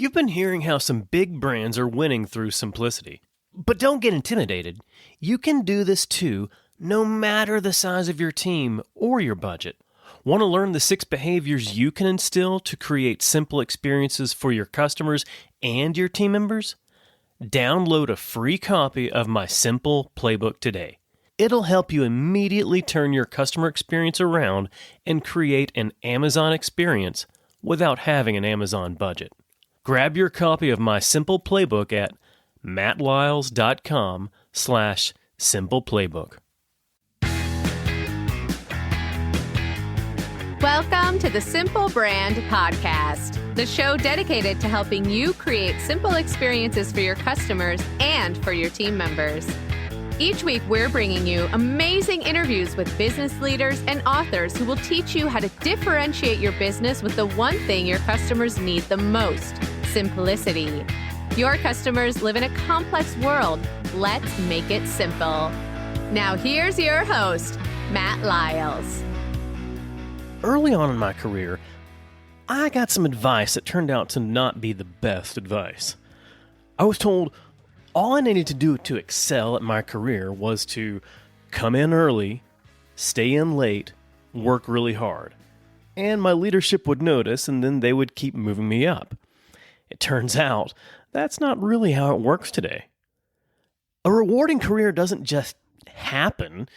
You've been hearing how some big brands are winning through simplicity. But don't get intimidated. You can do this too, no matter the size of your team or your budget. Want to learn the 6 behaviors you can instill to create simple experiences for your customers and your team members? Download a free copy of my Simple Playbook today. It'll help you immediately turn your customer experience around and create an Amazon experience without having an Amazon budget. Grab your copy of my Simple Playbook at mattlyles.com/simpleplaybook. Welcome to the Simple Brand Podcast, the show dedicated to helping you create simple experiences for your customers and for your team members. Each week, we're bringing you amazing interviews with business leaders and authors who will teach you how to differentiate your business with the one thing your customers need the most: simplicity. Your customers live in a complex world. Let's make it simple. Now, here's your host, Matt Lyles. Early on in my career, I got some advice that turned out to not be the best advice. I was told all I needed to do to excel at my career was to come in early, stay in late, work really hard. And my leadership would notice, and then they would keep moving me up. It turns out that's not really how it works today. A rewarding career doesn't just happen.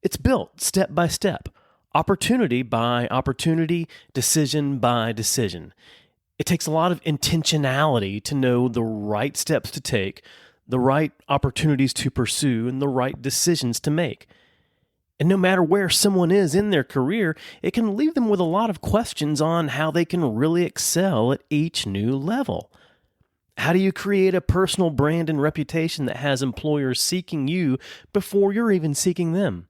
It's built step by step, opportunity by opportunity, decision by decision. It takes a lot of intentionality to know the right steps to take, the right opportunities to pursue, and the right decisions to make. And no matter where someone is in their career, it can leave them with a lot of questions on how they can really excel at each new level. How do you create a personal brand and reputation that has employers seeking you before you're even seeking them?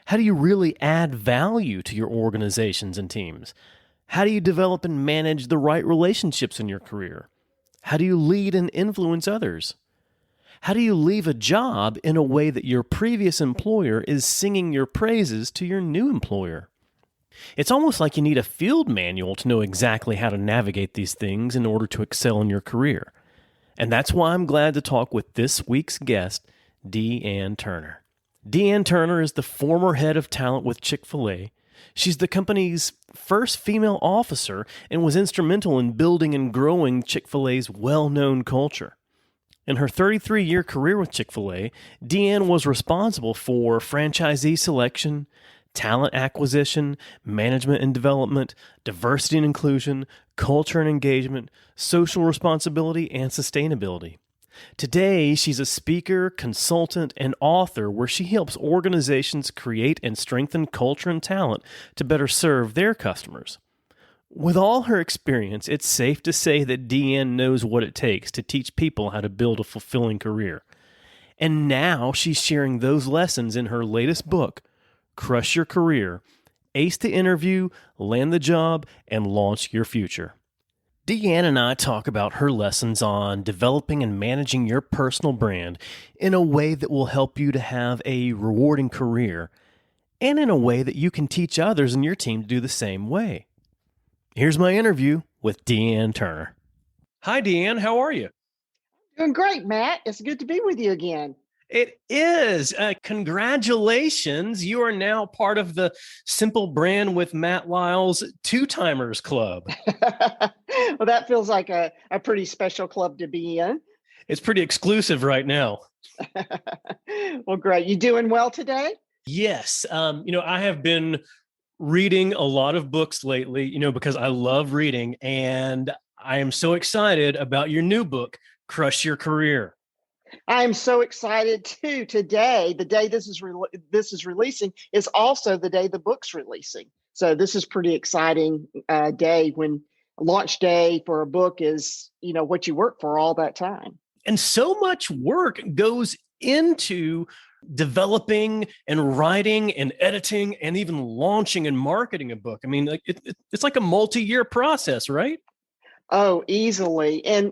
How do you really add value to your organizations and teams? How do you develop and manage the right relationships in your career? How do you lead and influence others? How do you leave a job in a way that your previous employer is singing your praises to your new employer? It's almost like you need a field manual to know exactly how to navigate these things in order to excel in your career. And that's why I'm glad to talk with this week's guest, Deanne Turner. Deanne Turner is the former head of talent with Chick-fil-A. She's the company's first female officer and was instrumental in building and growing Chick-fil-A's well-known culture. In her 33-year career with Chick-fil-A, Deanne was responsible for franchisee selection, talent acquisition, management and development, diversity and inclusion, culture and engagement, social responsibility, and sustainability. Today, she's a speaker, consultant, and author where she helps organizations create and strengthen culture and talent to better serve their customers. With all her experience, it's safe to say that Deanne knows what it takes to teach people how to build a fulfilling career. And now she's sharing those lessons in her latest book, Crush Your Career, Ace the Interview, Land the Job, and Launch Your Future. Deanne and I talk about her lessons on developing and managing your personal brand in a way that will help you to have a rewarding career, and in a way that you can teach others in your team to do the same way. Here's my interview with Deanne Turner. Hi, Deanne. How are you? Doing great, Matt. It's good to be with you again. It is. Congratulations. You are now part of the Simple Brand with Matt Lyles Two-Timers Club. Well, that feels like a pretty special club to be in. It's pretty exclusive right now. Well, great. You doing well today? Yes. I have been reading a lot of books lately, because I love reading, and I am so excited about your new book, Crush Your Career. I am so excited too. Today, the day this is releasing, is also the day the book's releasing. So this is pretty exciting day when launch day for a book is, what you work for all that time. And so much work goes into developing and writing and editing and even launching and marketing a book. I mean, it's like a multi-year process, right? Oh, easily. And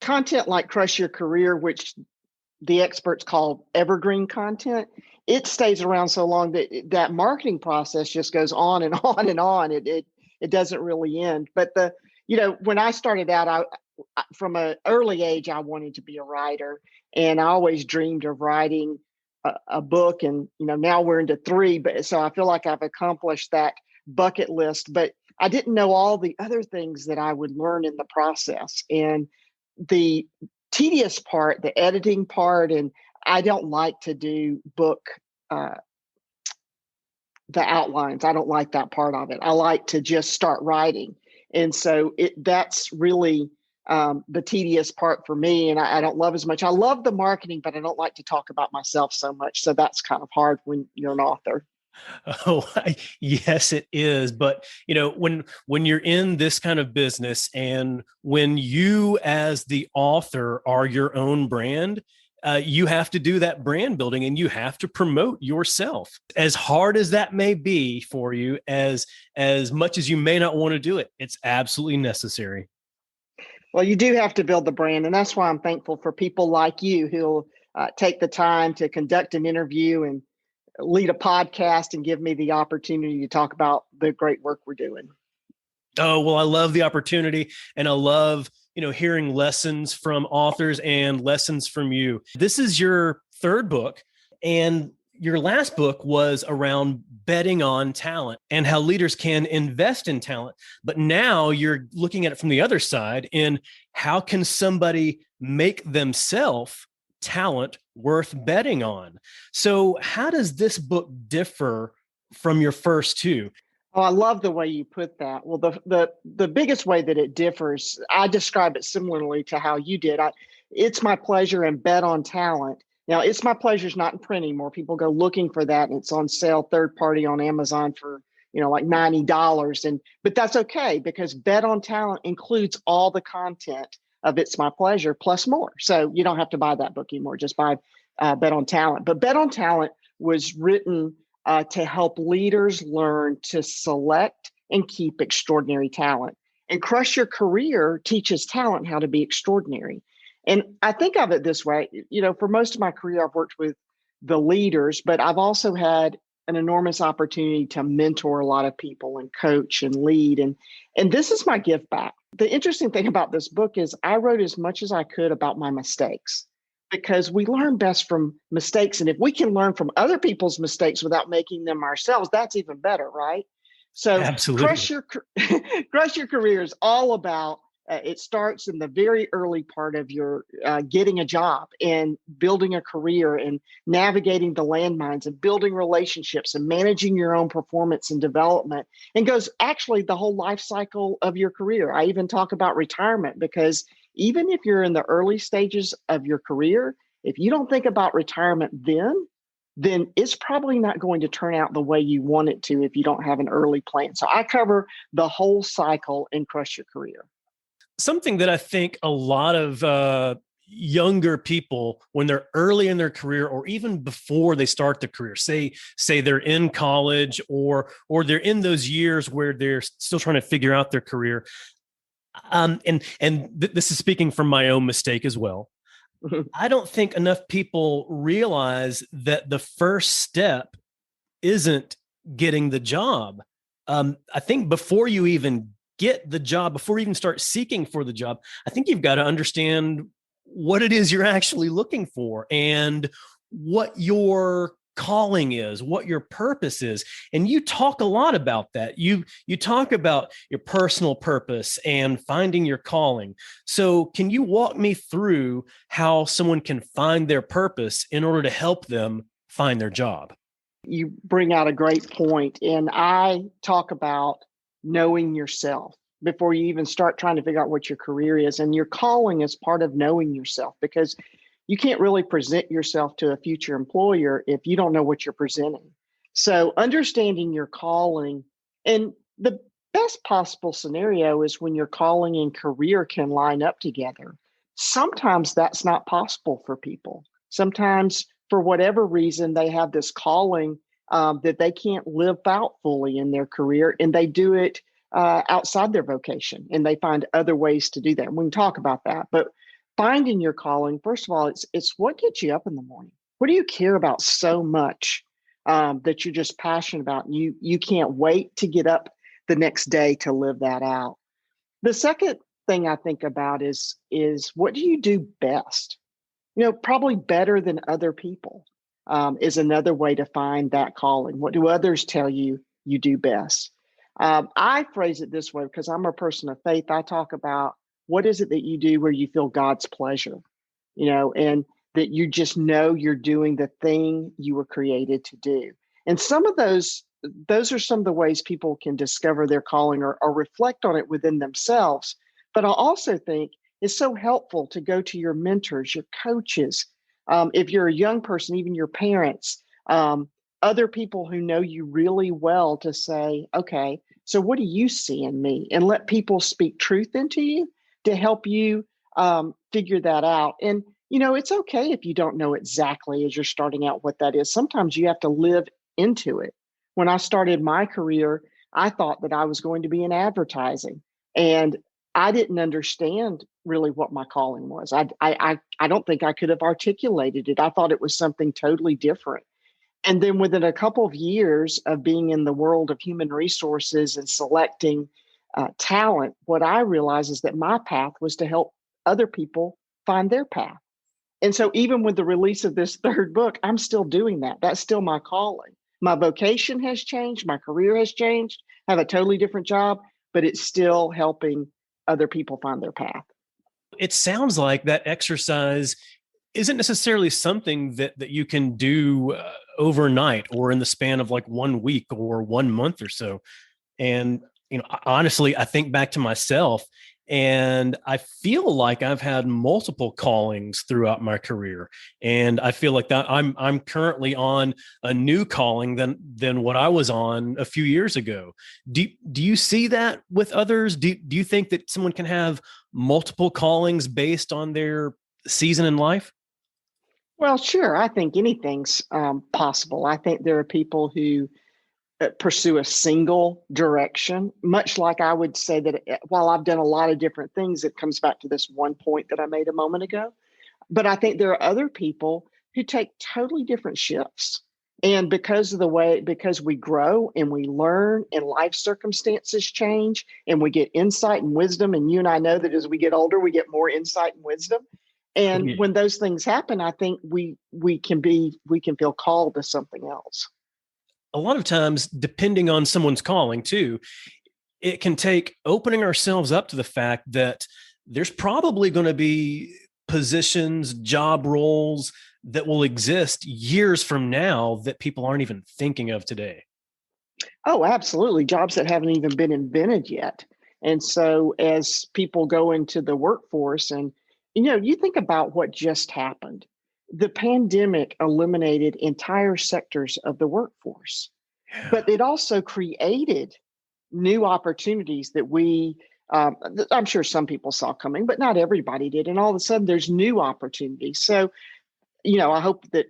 content like Crush Your Career, which the experts call evergreen content, it stays around so long that that marketing process just goes on and on and on. It doesn't really end. But when I started out, from an early age, I wanted to be a writer, and I always dreamed of writing a book. And now we're into three, but so I feel like I've accomplished that bucket list. But I didn't know all the other things that I would learn in the process, and the tedious part, the editing part, and I don't like to do book. The outlines. I don't like that part of it. I like to just start writing. And so that's really the tedious part for me. And I don't love as much. I love the marketing, but I don't like to talk about myself so much. So that's kind of hard when you're an author. Oh, yes, it is. But when you're in this kind of business, and when you as the author are your own brand, you have to do that brand building, and you have to promote yourself. As hard as that may be for you, as much as you may not want to do it, it's absolutely necessary. Well, you do have to build the brand, and that's why I'm thankful for people like you who'll take the time to conduct an interview and lead a podcast and give me the opportunity to talk about the great work we're doing. Oh, well, I love the opportunity, and I love hearing lessons from authors and lessons from you. This is your third book, and your last book was around betting on talent and how leaders can invest in talent. But now you're looking at it from the other side, in how can somebody make themselves talent worth betting on? So how does this book differ from your first two? Oh, I love the way you put that. Well, the biggest way that it differs, I describe it similarly to how you did. It's My Pleasure and Bet on Talent. Now, It's My Pleasure is not in print anymore. People go looking for that, and it's on sale third party on Amazon for like $90. But that's okay, because Bet on Talent includes all the content of It's My Pleasure plus more. So you don't have to buy that book anymore. Just buy Bet on Talent. But Bet on Talent was written to help leaders learn to select and keep extraordinary talent. And Crush Your Career teaches talent how to be extraordinary. And I think of it this way, for most of my career, I've worked with the leaders, but I've also had an enormous opportunity to mentor a lot of people and coach and lead. And this is my give back. The interesting thing about this book is I wrote as much as I could about my mistakes, because we learn best from mistakes. And if we can learn from other people's mistakes without making them ourselves, that's even better, right? So Absolutely. Crush Your Career is all about, it starts in the very early part of your getting a job and building a career and navigating the landmines and building relationships and managing your own performance and development, and goes actually the whole life cycle of your career. I even talk about retirement, because even if you're in the early stages of your career, if you don't think about retirement then it's probably not going to turn out the way you want it to if you don't have an early plan. So I cover the whole cycle in Crush Your Career. Something that I think a lot of younger people, when they're early in their career, or even before they start their career, say they're in college, or they're in those years where they're still trying to figure out their career. This is speaking from my own mistake as well. I don't think enough people realize that the first step isn't getting the job. I think before you even get the job, before you even start seeking for the job, I think you've got to understand what it is you're actually looking for, and what your calling is, what your purpose is. And you talk a lot about that. You talk about your personal purpose and finding your calling. So can you walk me through how someone can find their purpose in order to help them find their job? You bring out a great point, and I talk about knowing yourself before you even start trying to figure out what your career is. And your calling is part of knowing yourself, because you can't really present yourself to a future employer if you don't know what you're presenting. So understanding your calling, and the best possible scenario is when your calling and career can line up together. Sometimes that's not possible for people. Sometimes, for whatever reason, they have this calling that they can't live out fully in their career, and they do it outside their vocation, and they find other ways to do that. And we can talk about that. But finding your calling, first of all, it's what gets you up in the morning. What do you care about so much that you're just passionate about? You can't wait to get up the next day to live that out. The second thing I think about is what do you do best? Probably better than other people, is another way to find that calling. What do others tell you you do best? I phrase it this way because I'm a person of faith. I talk about what is it that you do where you feel God's pleasure, and that you just know you're doing the thing you were created to do. And some of those are some of the ways people can discover their calling or reflect on it within themselves. But I also think it's so helpful to go to your mentors, your coaches, if you're a young person, even your parents, other people who know you really well, to say, okay, so what do you see in me? And let people speak truth into you to help you figure that out. And, it's okay if you don't know exactly as you're starting out what that is. Sometimes you have to live into it. When I started my career, I thought that I was going to be in advertising, and I didn't understand really what my calling was. I don't think I could have articulated it. I thought it was something totally different. And then within a couple of years of being in the world of human resources and selecting talent, what I realized is that my path was to help other people find their path. And so even with the release of this third book, I'm still doing that. That's still my calling. My vocation has changed. My career has changed. I have a totally different job, but it's still helping other people find their path. It sounds like that exercise isn't necessarily something that you can do overnight or in the span of like 1 week or 1 month or so. And, honestly, I think back to myself, and I feel like I've had multiple callings throughout my career. And I feel like that I'm currently on a new calling than what I was on a few years ago. Do you see that with others? Do you think that someone can have multiple callings based on their season in life? Well, sure. I think anything's possible. I think there are people who pursue a single direction, much like I would say that while I've done a lot of different things, it comes back to this one point that I made a moment ago. But I think there are other people who take totally different shifts. And because we grow and we learn and life circumstances change and we get insight and wisdom, and you and I know that as we get older, we get more insight and wisdom. And when those things happen, I think we can feel called to something else. A lot of times, depending on someone's calling too, it can take opening ourselves up to the fact that there's probably going to be positions, job roles that will exist years from now that people aren't even thinking of today. Oh, absolutely. Jobs that haven't even been invented yet. And so as people go into the workforce, and, you think about what just happened. The pandemic eliminated entire sectors of the workforce, but it also created new opportunities that I'm sure some people saw coming, but not everybody did. And all of a sudden there's new opportunities. So, I hope that,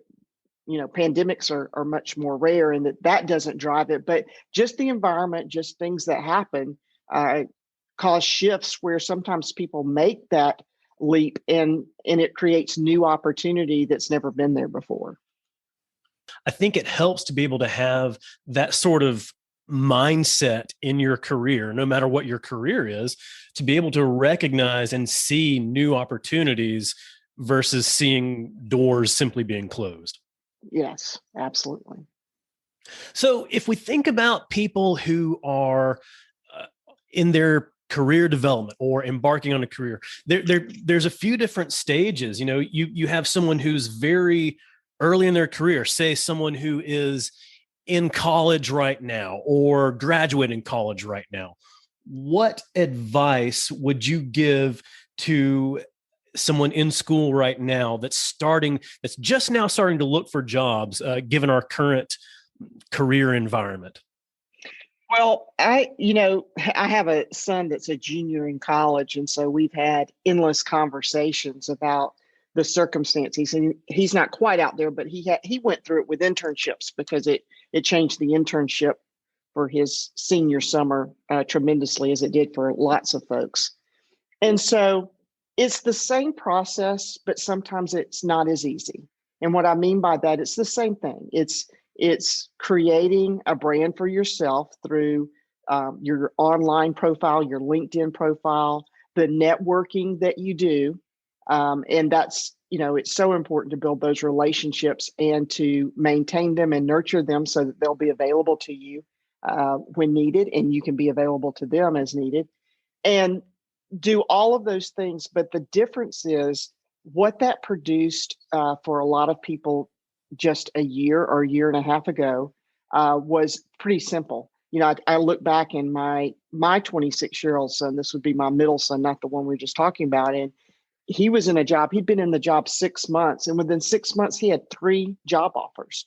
pandemics are much more rare and that doesn't drive it, but just the environment, just things that happen cause shifts where sometimes people make that leap and it creates new opportunity that's never been there before. I think it helps to be able to have that sort of mindset in your career, no matter what your career is, to be able to recognize and see new opportunities versus seeing doors simply being closed. Yes, absolutely. So if we think about people who are in their career development or embarking on a career, there's a few different stages. You have someone who's very early in their career, say someone who is in college right now or graduating college right now. What advice would you give to someone in school right now that's just now starting to look for jobs, given our current career environment? Well, I have a son that's a junior in college, and so we've had endless conversations about the circumstances. And he's not quite out there, but he went through it with internships because it changed the internship for his senior summer tremendously, as it did for lots of folks. And so it's the same process, but sometimes it's not as easy. And what I mean by that, it's the same thing. It's creating a brand for yourself through your online profile, your LinkedIn profile, the networking that you do. And that's, it's so important to build those relationships and to maintain them and nurture them so that they'll be available to you when needed, and you can be available to them as needed. And do all of those things. But the difference is what that produced for a lot of people just a year or a year and a half ago was pretty simple. I look back in my 26-year-old son, this would be my middle son, not the one we were just talking about. And he was in a job, he'd been in the job 6 months. And within 6 months, he had 3 job offers.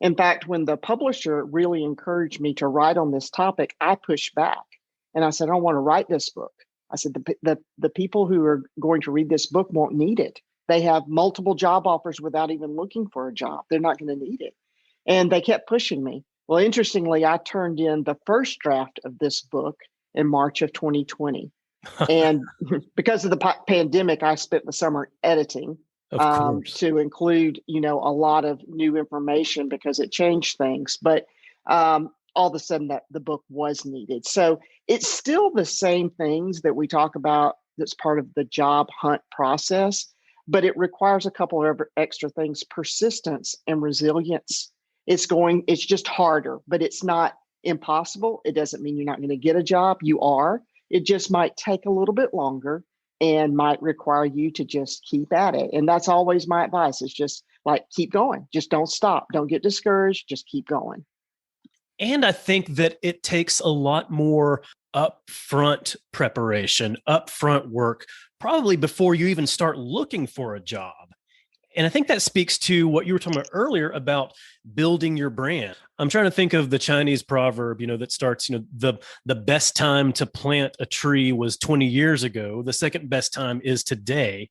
In fact, when the publisher really encouraged me to write on this topic, I pushed back. And I said, I don't want to write this book. I said, the people who are going to read this book won't need it. They have multiple job offers without even looking for a job. They're not going to need it. And they kept pushing me. Well, interestingly, I turned in the first draft of this book in March of 2020. And because of the pandemic, I spent the summer editing to include, a lot of new information because it changed things. But all of a sudden that the book was needed. So it's still the same things that we talk about that's part of the job hunt process, but it requires a couple of extra things: persistence and resilience. It's just harder, but it's not impossible. It doesn't mean you're not going to get a job. You are. It just might take a little bit longer and might require you to just keep at it. And that's always my advice, is just keep going. Just don't stop. Don't get discouraged. Just keep going. And I think that it takes a lot more upfront preparation, upfront work, probably before you even start looking for a job. And I think that speaks to what you were talking about earlier about building your brand. I'm trying to think of the Chinese proverb, that starts, the best time to plant a tree was 20 years ago. The second best time is today.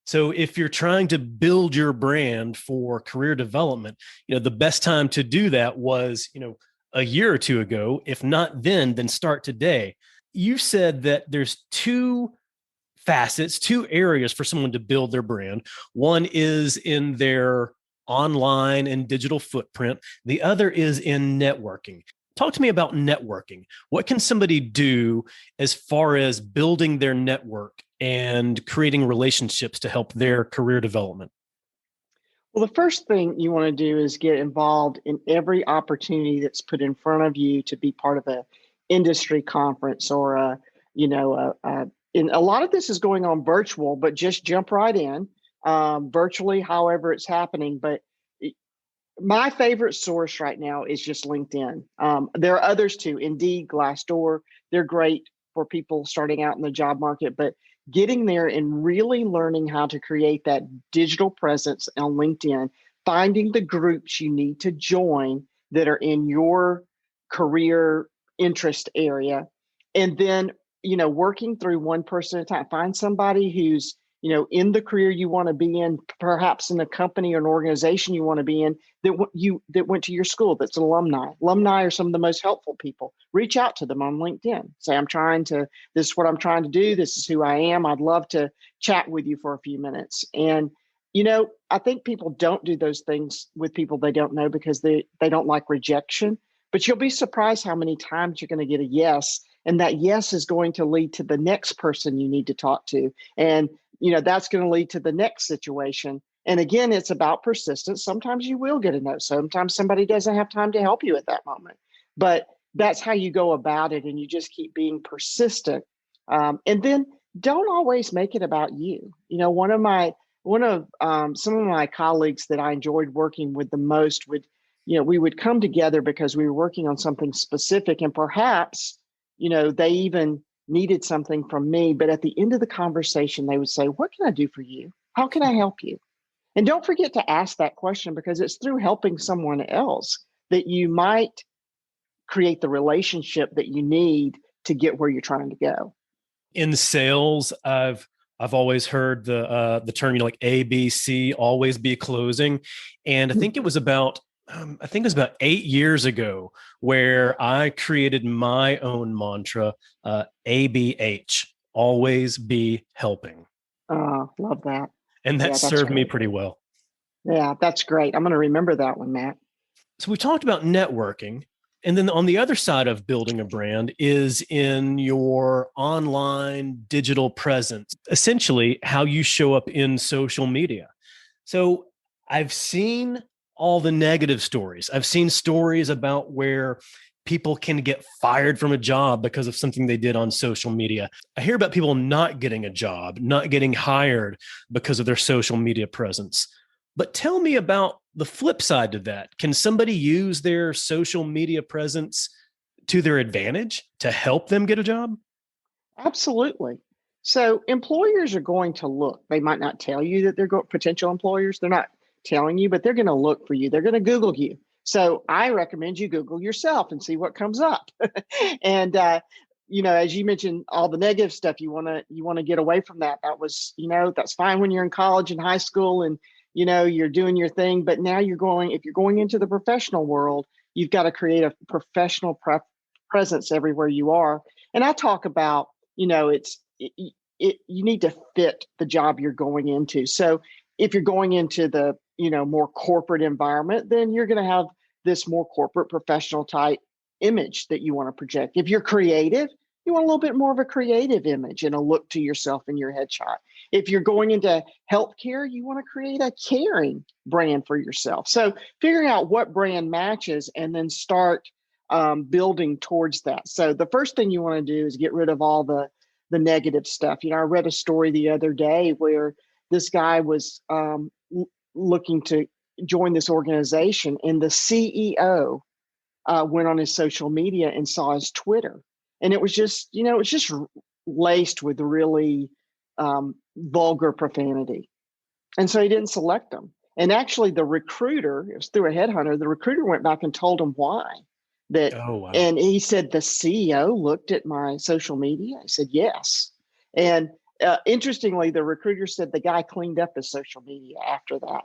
So if you're trying to build your brand for career development, the best time to do that was, a year or two ago. If not then start today. You said that there's 2 facets, 2 areas for someone to build their brand. One is in their online and digital footprint. The other is in networking. Talk to me about networking. What can somebody do as far as building their network and creating relationships to help their career development? Well, the first thing you want to do is get involved in every opportunity that's put in front of you to be part of a industry conference or and a lot of this is going on virtual, but just jump right in virtually, however it's happening. But my favorite source right now is just LinkedIn. There are others too, Indeed, Glassdoor. They're great for people starting out in the job market, but getting there and really learning how to create that digital presence on LinkedIn, finding the groups you need to join that are in your career interest area, and then, working through one person at a time. Find somebody who's, in the career you want to be in, perhaps in a company or an organization you want to be in that went to your school, that's an alumni. Alumni are some of the most helpful people. Reach out to them on LinkedIn. Say, this is what I'm trying to do. This is who I am. I'd love to chat with you for a few minutes. And, I think people don't do those things with people they don't know because they don't like rejection. But you'll be surprised how many times you're going to get a yes. And that yes is going to lead to the next person you need to talk to. And that's going to lead to the next situation. And again, it's about persistence. Sometimes you will get a no. Sometimes somebody doesn't have time to help you at that moment. But that's how you go about it. And you just keep being persistent. And then don't always make it about you. Some of my colleagues that I enjoyed working with the most we would come together because we were working on something specific, and perhaps, they even needed something from me. But at the end of the conversation, they would say, "What can I do for you? How can I help you?" And don't forget to ask that question, because it's through helping someone else that you might create the relationship that you need to get where you're trying to go. In sales, I've always heard the term, like ABC, always be closing. And I think it was about 8 years ago where I created my own mantra, ABH, always be helping. Love that. And that served me pretty well. Yeah, that's great. I'm going to remember that one, Matt. So we talked about networking. And then on the other side of building a brand is in your online digital presence, essentially how you show up in social media. So I've seen all the negative stories. I've seen stories about where people can get fired from a job because of something they did on social media. I hear about people not getting a job, not getting hired because of their social media presence. But tell me about the flip side to that. Can somebody use their social media presence to their advantage to help them get a job? Absolutely. So employers are going to look. They might not tell you that they're potential employers. They're not telling you, but they're going to look for you. They're going to Google you. So I recommend you Google yourself and see what comes up. And as you mentioned, all the negative stuff, you want to get away from that. That was, that's fine when you're in college and high school and you're doing your thing. But now if you're going into the professional world, you've got to create a professional presence everywhere you are. And I talk about, you need to fit the job you're going into. So if you're going into the, more corporate environment, then you're going to have this more corporate professional type image that you want to project. If you're creative, you want a little bit more of a creative image and a look to yourself in your headshot. If you're going into healthcare, you want to create a caring brand for yourself. So figuring out what brand matches and then start building towards that. So the first thing you want to do is get rid of all the negative stuff. I read a story the other day where this guy was looking to join this organization, and the CEO went on his social media and saw his Twitter, and it was just laced with really vulgar profanity, and so he didn't select him. And actually, the recruiter, it was through a headhunter, the recruiter went back and told him why. Oh, wow. And he said, the CEO looked at my social media. I said, yes. And interestingly, the recruiter said the guy cleaned up his social media after that.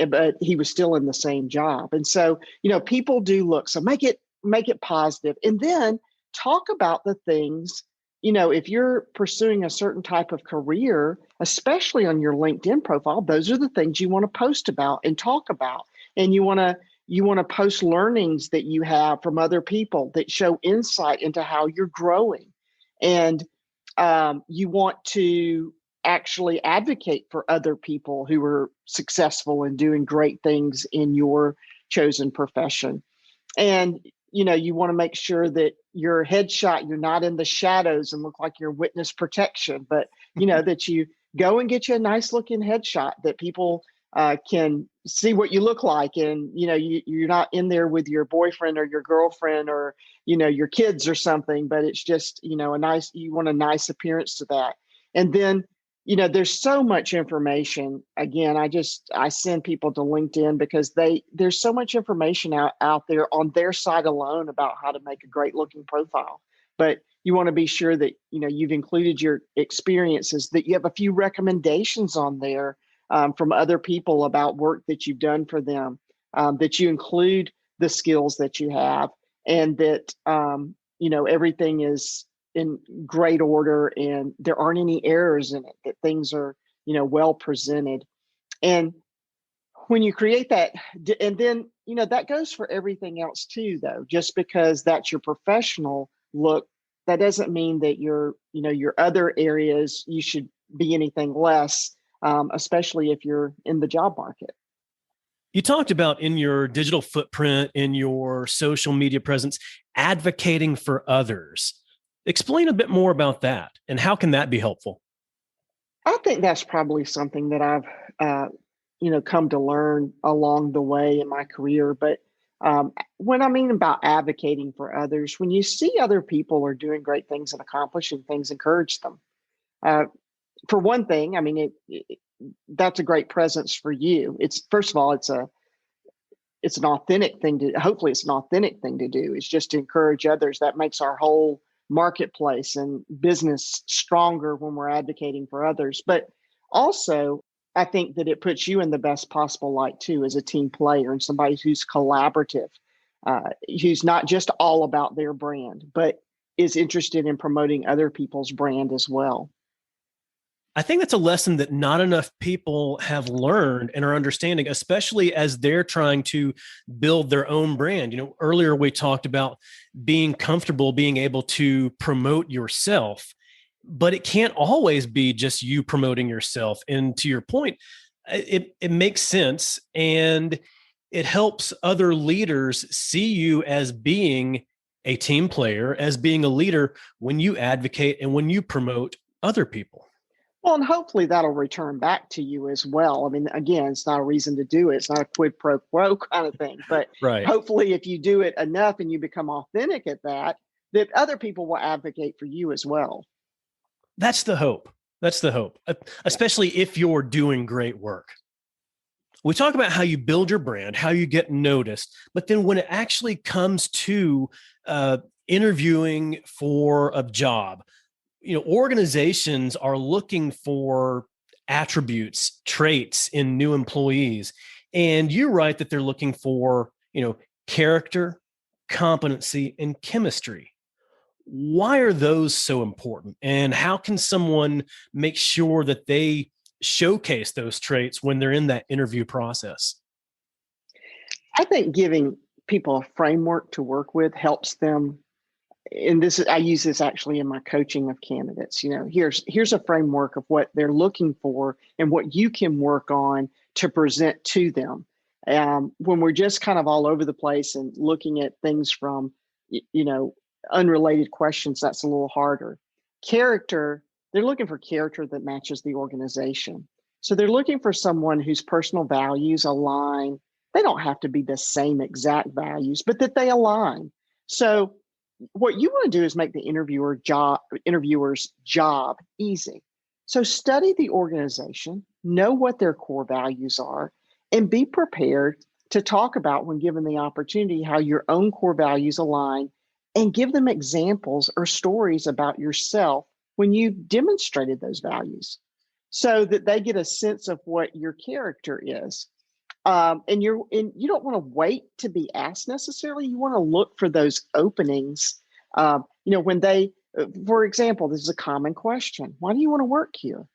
But he was still in the same job. And so, people do look, so make it positive. And then talk about the things, if you're pursuing a certain type of career, especially on your LinkedIn profile, those are the things you want to post about and talk about. And you want to post learnings that you have from other people that show insight into how you're growing. And you want to actually advocate for other people who are successful and doing great things in your chosen profession. And, you want to make sure that your headshot, you're not in the shadows and look like you're witness protection, but, that you go and get you a nice looking headshot that people can see what you look like. And, you're not in there with your boyfriend or your girlfriend or, your kids or something, but it's just, you want a nice appearance to that. And then, there's so much information. Again, I send people to LinkedIn because there's so much information out there on their site alone about how to make a great looking profile. But you want to be sure that, you've included your experiences, that you have a few recommendations on there from other people about work that you've done for them, that you include the skills that you have, and that, everything is in great order and there aren't any errors in it, that things are, well presented. And when you create that, and then, that goes for everything else too, though. Just because that's your professional look, that doesn't mean that your other areas, you should be anything less, especially if you're in the job market. You talked about in your digital footprint, in your social media presence, advocating for others. Explain a bit more about that, and how can that be helpful? I think that's probably something that I've, come to learn along the way in my career. But when I mean about advocating for others, when you see other people are doing great things and accomplishing things, encourage them. For one thing, I mean, that's a great presence for you. It's, first of all, it's an authentic thing to, hopefully it's an authentic thing to do. It's just to encourage others. That makes our whole marketplace and business stronger when we're advocating for others. But also, I think that it puts you in the best possible light too, as a team player and somebody who's collaborative, who's not just all about their brand, but is interested in promoting other people's brand as well. I think that's a lesson that not enough people have learned and are understanding, especially as they're trying to build their own brand. Earlier we talked about being comfortable, being able to promote yourself, but it can't always be just you promoting yourself. And to your point, it makes sense, and it helps other leaders see you as being a team player, as being a leader when you advocate and when you promote other people. Well, and hopefully that'll return back to you as well. I mean, again, it's not a reason to do it. It's not a quid pro quo kind of thing. But Right. hopefully, if you do it enough and you become authentic at that, that other people will advocate for you as well. That's the hope. That's the hope, especially if you're doing great work. We talk about how you build your brand, how you get noticed, but then when it actually comes to interviewing for a job, organizations are looking for attributes, traits in new employees. And you write that they're looking for, character, competency, and chemistry. Why are those so important? And how can someone make sure that they showcase those traits when they're in that interview process? I think giving people a framework to work with helps them. And I use this actually in my coaching of candidates. Here's a framework of what they're looking for and what you can work on to present to them. When we're just kind of all over the place and looking at things from, unrelated questions, that's a little harder. Character, they're looking for character that matches the organization. So they're looking for someone whose personal values align. They don't have to be the same exact values, but that they align. So what you want to do is make the interviewer's job easy. So study the organization, know what their core values are, and be prepared to talk about, when given the opportunity, how your own core values align, and give them examples or stories about yourself when you demonstrated those values, so that they get a sense of what your character is. And you don't want to wait to be asked necessarily. You want to look for those openings. When they, for example, this is a common question: why do you want to work here?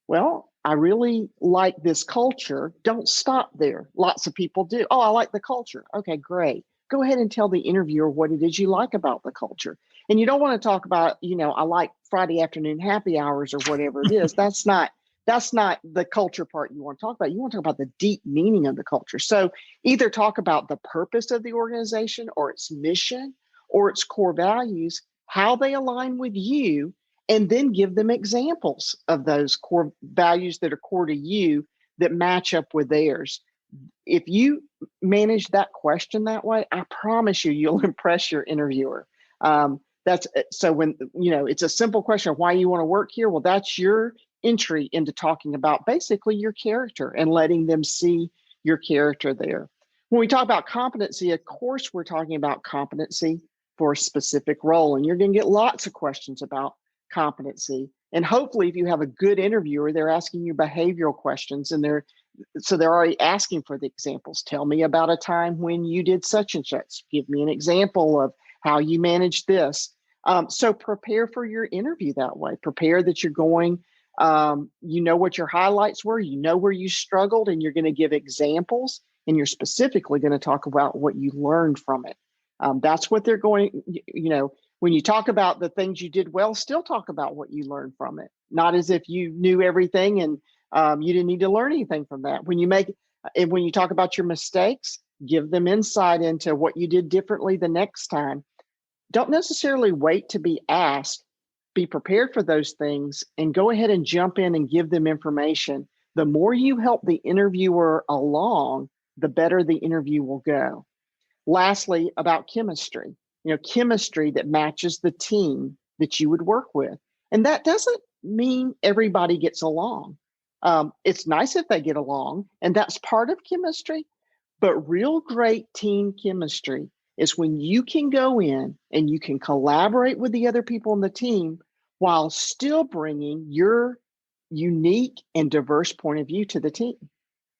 Well, I really like this culture. Don't stop there. Lots of people do. Oh, I like the culture. Okay, great. Go ahead and tell the interviewer what it is you like about the culture. And you don't want to talk about, I like Friday afternoon happy hours or whatever it is. That's not the culture part you want to talk about. You want to talk about the deep meaning of the culture. So either talk about the purpose of the organization or its mission or its core values, how they align with you, and then give them examples of those core values that are core to you that match up with theirs. If you manage that question that way, I promise you'll impress your interviewer. That's so when, it's a simple question of why you want to work here. Well, that's your entry into talking about basically your character and letting them see your character there. When we talk about competency, of course, we're talking about competency for a specific role, and you're going to get lots of questions about competency. And hopefully, if you have a good interviewer, they're asking you behavioral questions, and they're already asking for the examples. Tell me about a time when you did such and such. Give me an example of how you managed this. So prepare for your interview that way. Prepare that you're going, what your highlights were, where you struggled, and you're going to give examples, and you're specifically going to talk about what you learned from it. That's what they're going, when you talk about the things you did well, still talk about what you learned from it. Not as if you knew everything and you didn't need to learn anything from that. When you talk about your mistakes, give them insight into what you did differently the next time. Don't necessarily wait to be asked. Be prepared for those things and go ahead and jump in and give them information. The more you help the interviewer along, the better the interview will go. Lastly, about chemistry, chemistry that matches the team that you would work with. And that doesn't mean everybody gets along. It's nice if they get along, and that's part of chemistry. But real great team chemistry is when you can go in and you can collaborate with the other people on the team while still bringing your unique and diverse point of view to the team,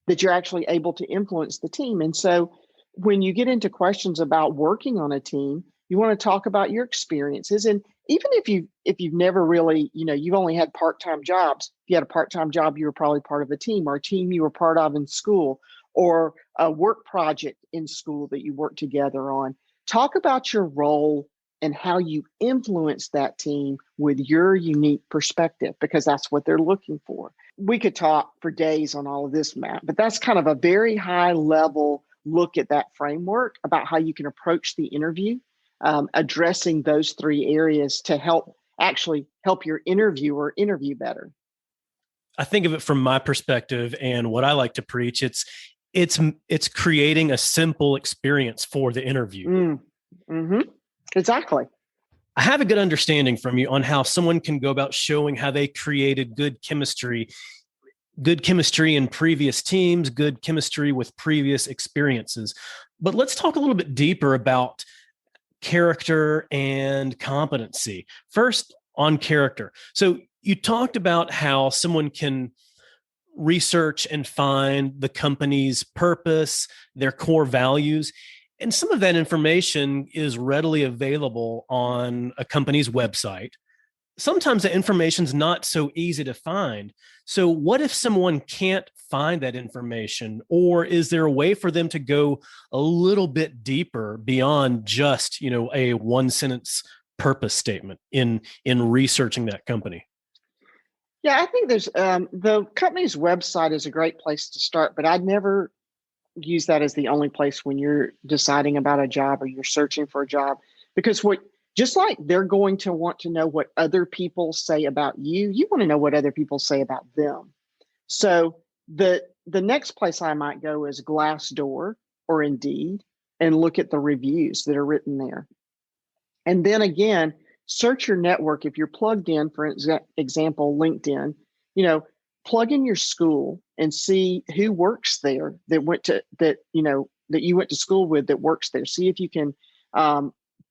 that you're actually able to influence the team. And so when you get into questions about working on a team, you want to talk about your experiences. And even if you've never really, you've only had part-time jobs. If you had a part-time job, you were probably part of a team, or a team you were part of in school, or a work project in school that you worked together on. Talk about your role and how you influence that team with your unique perspective, because that's what they're looking for. We could talk for days on all of this, Matt, but that's kind of a very high level look at that framework about how you can approach the interview, addressing those three areas to help your interviewer interview better. I think of it from my perspective, and what I like to preach, it's creating a simple experience for the interview. Mm-hmm. Exactly. I have a good understanding from you on how someone can go about showing how they created good chemistry in previous teams, good chemistry with previous experiences. But let's talk a little bit deeper about character and competency. First, on character. So you talked about how someone can research and find the company's purpose, their core values. And some of that information is readily available on a company's website. Sometimes the information's not so easy to find. So what if someone can't find that information, or is there a way for them to go a little bit deeper beyond just, a one sentence purpose statement in researching that company? Yeah, I think there's the company's website is a great place to start, but I'd never use that as the only place when you're deciding about a job or you're searching for a job, because just like they're going to want to know what other people say about you, you want to know what other people say about them. So the next place I might go is Glassdoor or Indeed and look at the reviews that are written there. And then again, search your network. If you're plugged in, for example, LinkedIn, plug in your school and see who works there that you went to school with that works there. See if you can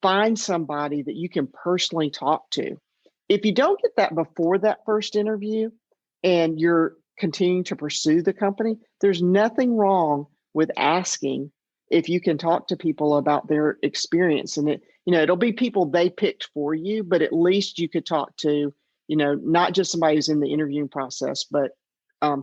find somebody that you can personally talk to. If you don't get that before that first interview and you're continuing to pursue the company, there's nothing wrong with asking if you can talk to people about their experience. And it'll be people they picked for you, but at least you could talk to, not just somebody who's in the interviewing process, but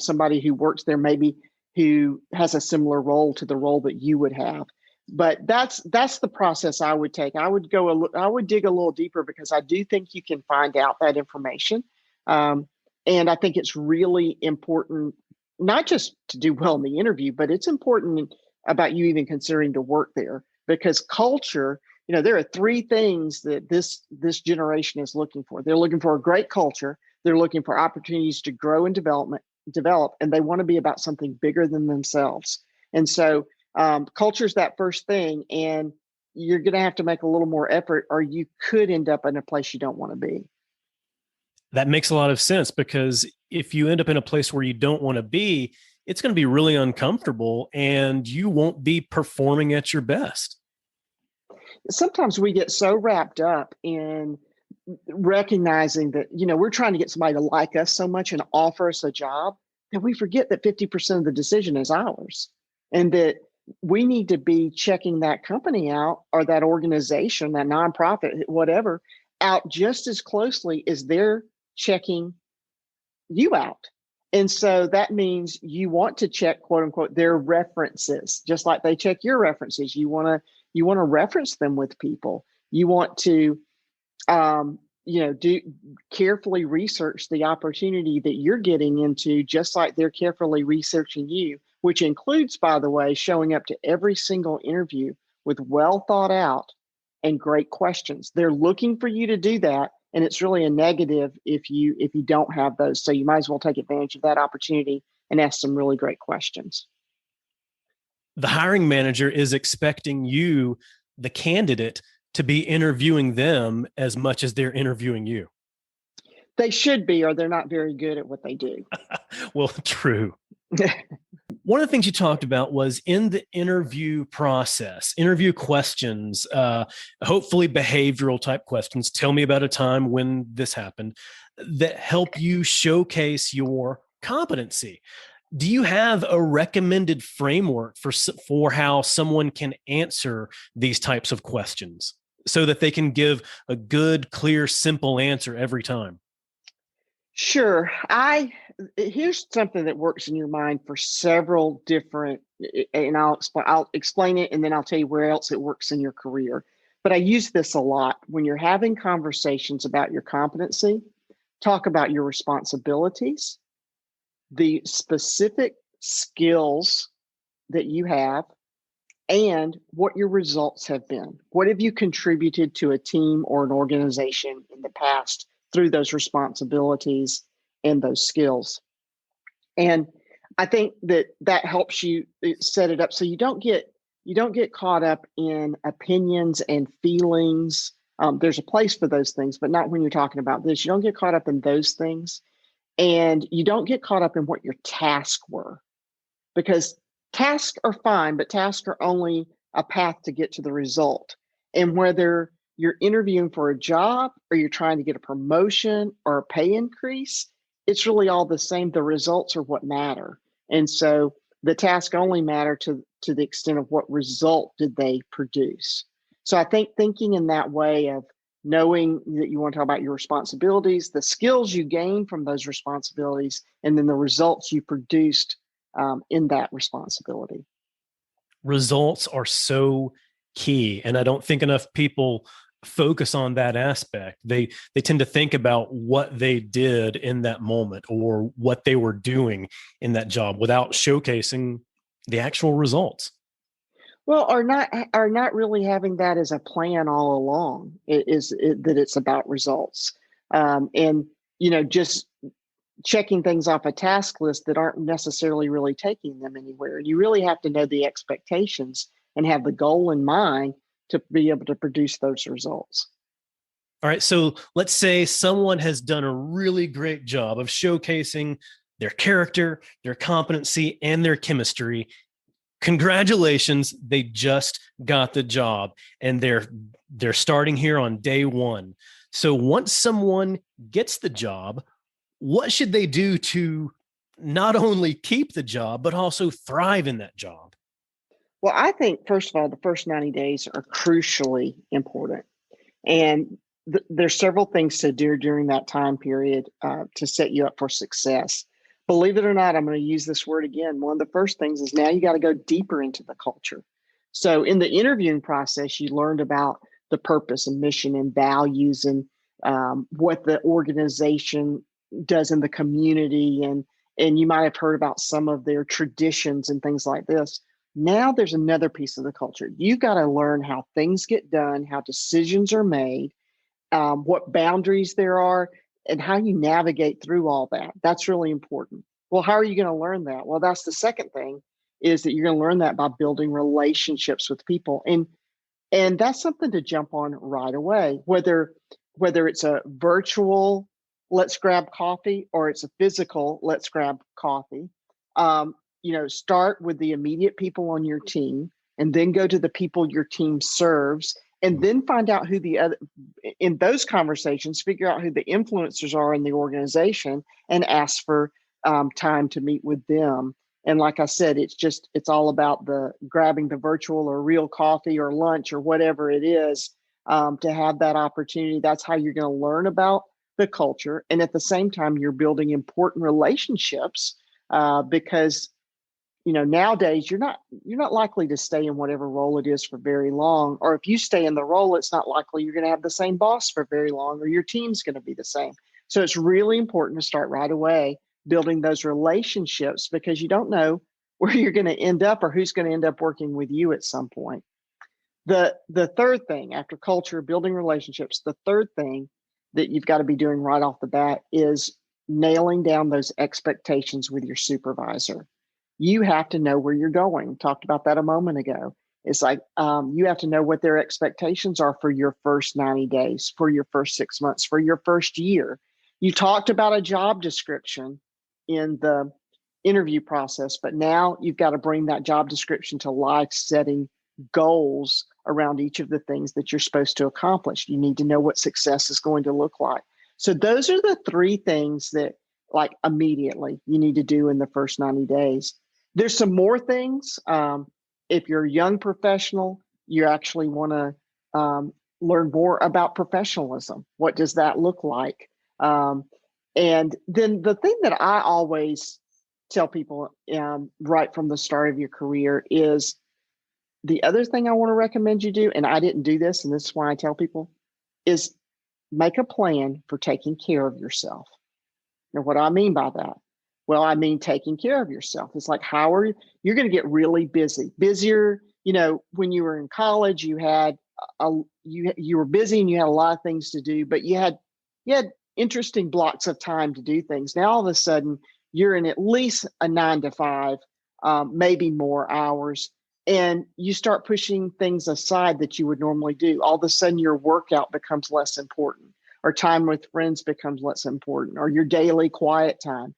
somebody who works there, maybe who has a similar role to the role that you would have. But that's the process I would take. I would dig a little deeper, because I do think you can find out that information. And I think it's really important, not just to do well in the interview, but it's important about you even considering to work there, because culture, there are three things that this generation is looking for. They're looking for a great culture. They're looking for opportunities to grow and develop, and they want to be about something bigger than themselves. And so culture is that first thing, and you're going to have to make a little more effort, or you could end up in a place you don't want to be. That makes a lot of sense, because if you end up in a place where you don't want to be, it's going to be really uncomfortable and you won't be performing at your best. Sometimes we get so wrapped up in recognizing that, we're trying to get somebody to like us so much and offer us a job, that we forget that 50% of the decision is ours, and that we need to be checking that company out, or that organization, that nonprofit, whatever, out just as closely as they're checking you out. And so that means you want to check, quote unquote, their references, just like they check your references. You want to reference them with people. You want to, do carefully research the opportunity that you're getting into, just like they're carefully researching you, which includes, by the way, showing up to every single interview with well thought out and great questions. They're looking for you to do that. And it's really a negative if you don't have those. So you might as well take advantage of that opportunity and ask some really great questions. The hiring manager is expecting you, the candidate, to be interviewing them as much as they're interviewing you. They should be, or they're not very good at what they do. Well, true. One of the things you talked about was in the interview process, interview questions, hopefully behavioral type questions. Tell me about a time when this happened, that help you showcase your competency. Do you have a recommended framework for how someone can answer these types of questions? so that they can give a good, clear, simple answer every time? Sure. Here's something that works in your mind for several different, and I'll explain it, and then I'll tell you where else it works in your career. But I use this a lot when you're having conversations about your competency. Talk about your responsibilities, the specific skills that you have, and what your results have been. What have you contributed to a team or an organization in the past through those responsibilities and those skills? And I think that helps you set it up so you don't get caught up in opinions and feelings. There's a place for those things, but not when you're talking about this. You don't get caught up in those things, and you don't get caught up in what your tasks were, because tasks are fine, but tasks are only a path to get to the result. And whether you're interviewing for a job or you're trying to get a promotion or a pay increase, it's really all the same. The results are what matter. And so the tasks only matter to the extent of what result did they produce. So I think thinking in that way of knowing that you want to talk about your responsibilities, the skills you gain from those responsibilities, and then the results you produced in that responsibility. Results are so key, and I don't think enough people focus on that aspect. They tend to think about what they did in that moment or what they were doing in that job without showcasing the actual results. Well, are not really having that as a plan all along. That it's about results, and just checking things off a task list that aren't necessarily really taking them anywhere. You really have to know the expectations and have the goal in mind to be able to produce those results. All right. So let's say someone has done a really great job of showcasing their character, their competency, and their chemistry. Congratulations, they just got the job, and they're starting here on day one. So once someone gets the job, what should they do to not only keep the job, but also thrive in that job? Well, I think, first of all, the first 90 days are crucially important. And there's several things to do during that time period to set you up for success. Believe it or not, I'm going to use this word again. One of the first things is now you got to go deeper into the culture. So in the interviewing process, you learned about the purpose and mission and values and what the organization does in the community, and you might have heard about some of their traditions and things like this. Now there's another piece of the culture. You've got to learn how things get done, how decisions are made, what boundaries there are, and how you navigate through all that. That's really important. Well, how are you going to learn that? Well, that's the second thing, is that you're going to learn that by building relationships with people. And that's something to jump on right away, whether it's a virtual let's grab coffee or it's a physical let's grab coffee. Start with the immediate people on your team, and then go to the people your team serves, and then find out who the other, in those conversations, figure out who the influencers are in the organization and ask for time to meet with them. And like I said, it's all about the grabbing the virtual or real coffee or lunch or whatever it is, to have that opportunity. That's how you're going to learn about the culture. And at the same time, you're building important relationships, because nowadays you're not likely to stay in whatever role it is for very long. Or if you stay in the role, it's not likely you're going to have the same boss for very long, or your team's going to be the same. So it's really important to start right away building those relationships, because you don't know where you're going to end up or who's going to end up working with you at some point. The third thing, after culture, building relationships, the third thing that you've got to be doing right off the bat is nailing down those expectations with your supervisor. You have to know where you're going. Talked about that a moment ago. It's like you have to know what their expectations are for your first 90 days, for your first 6 months, for your first year. You talked about a job description in the interview process, but now you've got to bring that job description to life, setting goals around each of the things that you're supposed to accomplish. You need to know what success is going to look like. So those are the three things that, like, immediately you need to do in the first 90 days. There's some more things. If you're a young professional, you actually want to learn more about professionalism. What does that look like? And then the thing that I always tell people right from the start of your career is the other thing I want to recommend you do, and I didn't do this, and this is why I tell people, is make a plan for taking care of yourself. Now, what do I mean by that? Well, I mean taking care of yourself. It's like you're going to get really busy, busier. When you were in college, you were busy and you had a lot of things to do, but you had interesting blocks of time to do things. Now all of a sudden, you're in at least a 9 to 5, maybe more hours, and you start pushing things aside that you would normally do. All of a sudden, your workout becomes less important, or time with friends becomes less important, or your daily quiet time.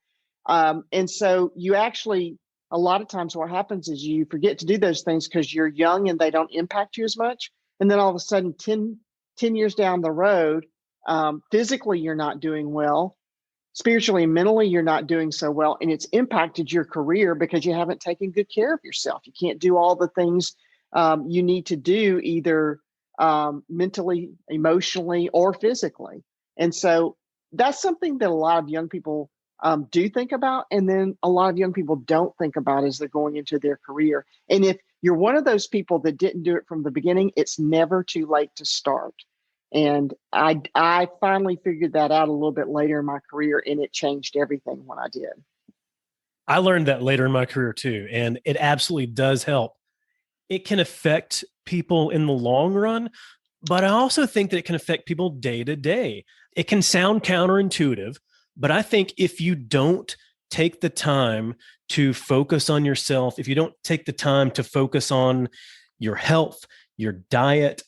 And so you actually, a lot of times what happens is you forget to do those things because you're young and they don't impact you as much. And then all of a sudden, 10 years down the road, physically, you're not doing well. Spiritually and mentally, you're not doing so well. And it's impacted your career because you haven't taken good care of yourself. You can't do all the things you need to do, either mentally, emotionally, or physically. And so that's something that a lot of young people do think about. And then a lot of young people don't think about as they're going into their career. And if you're one of those people that didn't do it from the beginning, it's never too late to start. And I finally figured that out a little bit later in my career, and it changed everything when I did. I learned that later in my career too, and it absolutely does help. It can affect people in the long run, but I also think that it can affect people day to day. It can sound counterintuitive, but I think if you don't take the time to focus on yourself, if you don't take the time to focus on your health, your diet,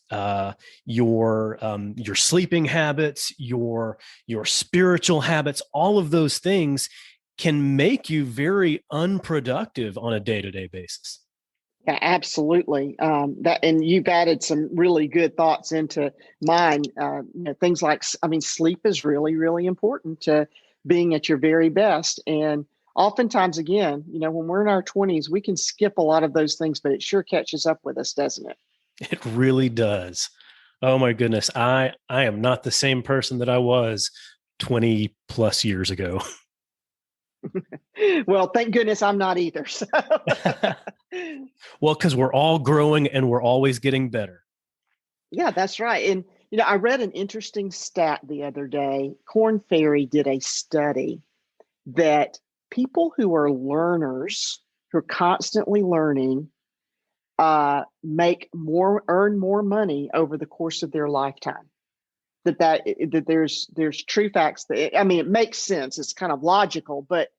your sleeping habits, your spiritual habits, all of those things can make you very unproductive on a day-to-day basis. Yeah, absolutely. And you've added some really good thoughts into mine. Things like, sleep is really, really important to being at your very best. And oftentimes, again, when we're in our 20s, we can skip a lot of those things, but it sure catches up with us, doesn't it? It really does. Oh my goodness. I am not the same person that I was 20 plus years ago. Well, thank goodness I'm not either. So. Well, because we're all growing and we're always getting better. Yeah, that's right. And, I read an interesting stat the other day. Korn Ferry did a study that people who are learners, who are constantly learning, earn more money over the course of their lifetime. That there's true facts that, it makes sense. It's kind of logical, but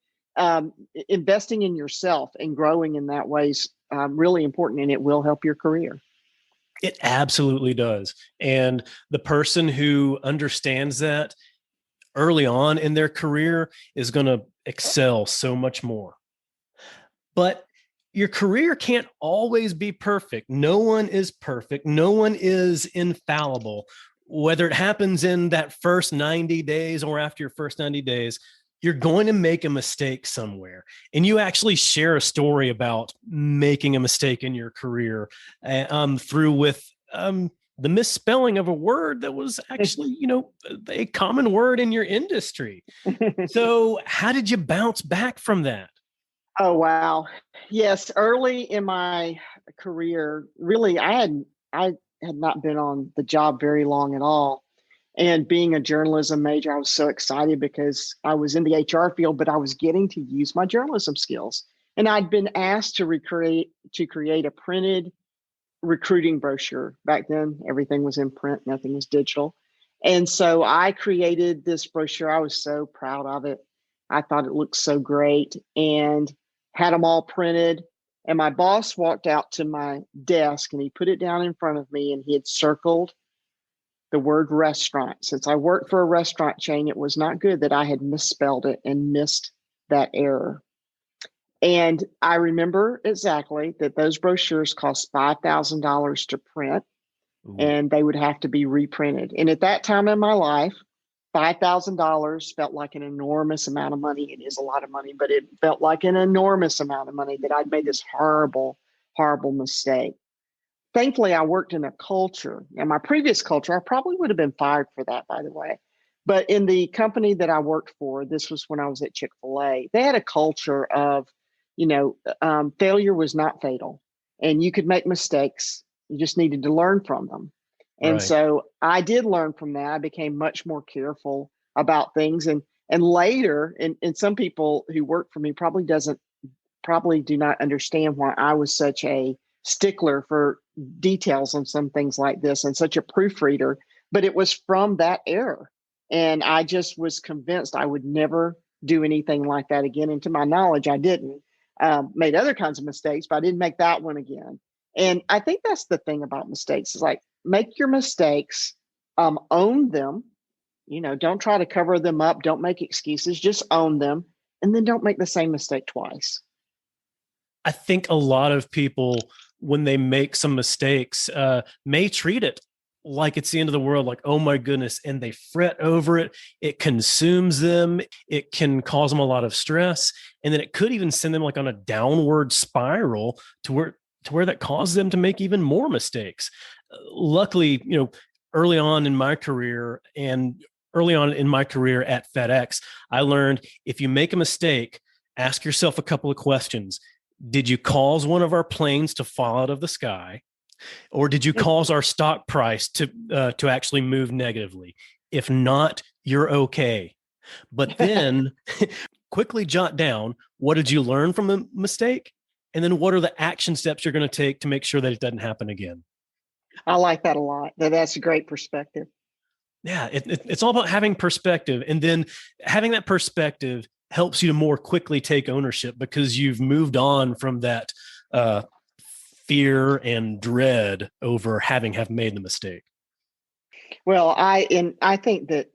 investing in yourself and growing in that way is really important, and it will help your career. It absolutely does. And the person who understands that early on in their career is going to excel so much more. But your career can't always be perfect. No one is perfect. No one is infallible. Whether it happens in that first 90 days or after your first 90 days, you're going to make a mistake somewhere. And you actually share a story about making a mistake in your career through with the misspelling of a word that was actually, a common word in your industry. So how did you bounce back from that? Oh, wow. Yes. Early in my career, really, I had not been on the job very long at all. And being a journalism major, I was so excited because I was in the HR field, but I was getting to use my journalism skills. And I'd been asked to create a printed recruiting brochure. Back then, everything was in print, nothing was digital. And so I created this brochure. I was so proud of it. I thought it looked so great and had them all printed. And my boss walked out to my desk and he put it down in front of me, and he had circled the word restaurant. Since I worked for a restaurant chain, it was not good that I had misspelled it and missed that error. And I remember exactly that those brochures cost $5,000 to print. Ooh. And they would have to be reprinted. And at that time in my life, $5,000 felt like an enormous amount of money. It is a lot of money, but it felt like an enormous amount of money that I'd made this horrible, horrible mistake. thankfully, I worked in a culture. And my previous culture, I probably would have been fired for that, by the way. But in the company that I worked for, this was when I was at Chick-fil-A, they had a culture of, failure was not fatal. And you could make mistakes. You just needed to learn from them. And Right. so I did learn from that. I became much more careful about things. And later, and some people who work for me probably do not understand why I was such a stickler for details on some things like this and such a proofreader, but it was from that error. And I just was convinced I would never do anything like that again. And to my knowledge, I didn't. Made other kinds of mistakes, but I didn't make that one again. And I think that's the thing about mistakes is like make your mistakes, own them. Don't try to cover them up. Don't make excuses. Just own them, and then don't make the same mistake twice. I think a lot of people, when they make some mistakes, may treat it like it's the end of the world, like, oh my goodness, and they fret over it. It consumes them. It can cause them a lot of stress. And then it could even send them like on a downward spiral to where that causes them to make even more mistakes. Luckily, early on in my career at FedEx, I learned if you make a mistake, ask yourself a couple of questions. Did you cause one of our planes to fall out of the sky? Or did you cause our stock price to actually move negatively? If not, you're okay. But then quickly jot down, what did you learn from the mistake? And then what are the action steps you're going to take to make sure that it doesn't happen again? I like that a lot. That's a great perspective. Yeah, it's all about having perspective. And then having that perspective helps you to more quickly take ownership because you've moved on from that fear and dread over having made the mistake. Well, I think that,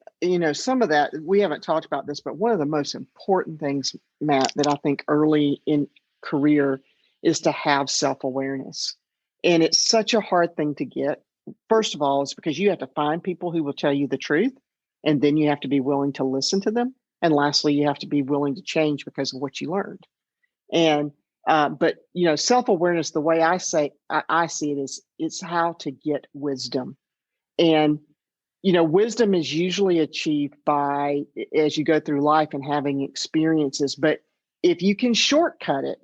some of that, we haven't talked about this, but one of the most important things, Matt, that I think early in career is to have self-awareness. And it's such a hard thing to get. First of all, it's because you have to find people who will tell you the truth, and then you have to be willing to listen to them. And lastly, you have to be willing to change because of what you learned. And but self-awareness, the way I see it is it's how to get wisdom. And wisdom is usually achieved by as you go through life and having experiences. But if you can shortcut it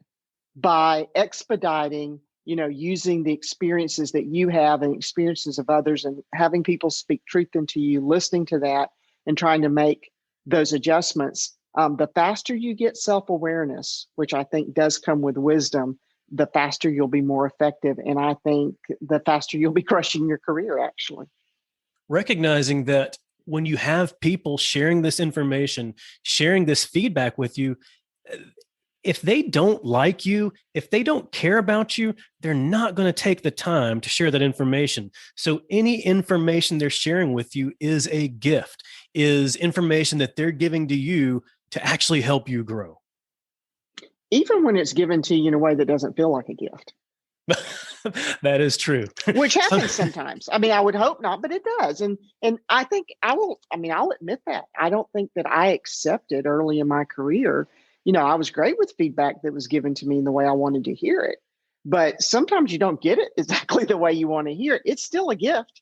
by expediting, using the experiences that you have and experiences of others and having people speak truth into you, listening to that and trying to make those adjustments, the faster you get self-awareness, which I think does come with wisdom, the faster you'll be more effective. And I think the faster you'll be crushing your career, actually. Recognizing that when you have people sharing this information, sharing this feedback with you, if they don't like you, if they don't care about you, they're not going to take the time to share that information. So any information they're sharing with you is a gift, is information that they're giving to you to actually help you grow. Even when it's given to you in a way that doesn't feel like a gift. That is true. Which happens sometimes. I mean, I would hope not, but it does. And I think I'll admit that. I don't think that I accepted early in my career. I was great with feedback that was given to me in the way I wanted to hear it. But sometimes you don't get it exactly the way you want to hear it. It's still a gift.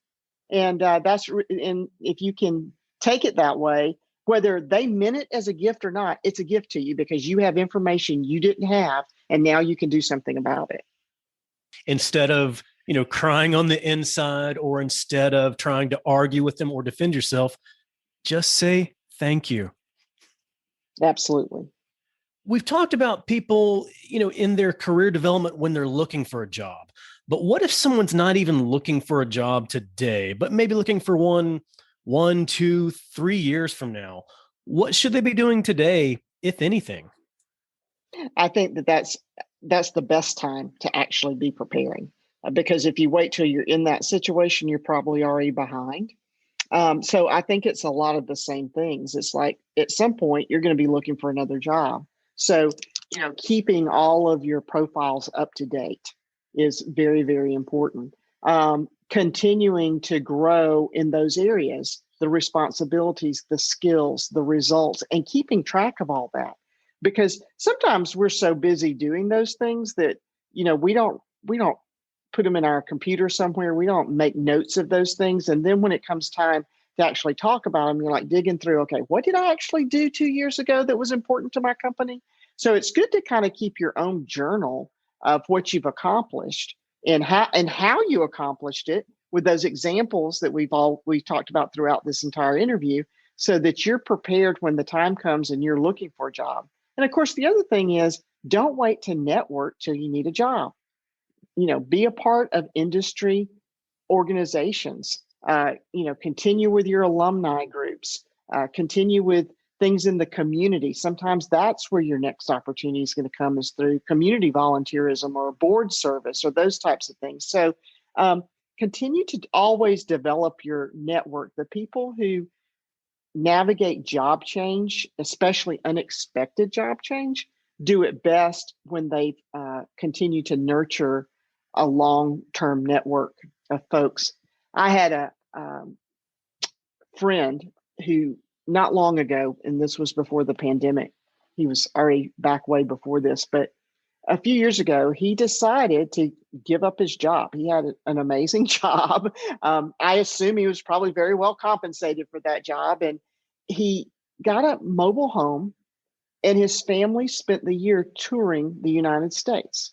And and if you can take it that way, whether they meant it as a gift or not, it's a gift to you because you have information you didn't have, and now you can do something about it. Instead of, crying on the inside, or instead of trying to argue with them or defend yourself, just say thank you. Absolutely. We've talked about people, in their career development when they're looking for a job. But what if someone's not even looking for a job today, but maybe looking for one, 2, 3 years from now? What should they be doing today, if anything? I think that's the best time to actually be preparing, because if you wait till you're in that situation, you're probably already behind. So I think it's a lot of the same things. It's like at some point you're going to be looking for another job. So, keeping all of your profiles up to date is very, very important. Continuing to grow in those areas, the responsibilities, the skills, the results, and keeping track of all that. Because sometimes we're so busy doing those things that, we don't put them in our computer somewhere. We don't make notes of those things. And then when it comes time to actually talk about them, you're like digging through, okay, what did I actually do 2 years ago that was important to my company? So it's good to kind of keep your own journal of what you've accomplished and how you accomplished it with those examples that we've talked about throughout this entire interview, so that you're prepared when the time comes and you're looking for a job. And of course, the other thing is, don't wait to network till you need a job. Be a part of industry organizations. Continue with your alumni groups. Continue with things in the community. Sometimes that's where your next opportunity is going to come, is through community volunteerism or board service or those types of things. So continue to always develop your network. The people who navigate job change, especially unexpected job change, do it best when they continue to nurture a long-term network of folks. I had a friend who, not long ago, and this was before the pandemic, he was already back way before this, but a few years ago, he decided to give up his job. He had an amazing job. I assume he was probably very well compensated for that job. And he got a mobile home, and his family spent the year touring the United States.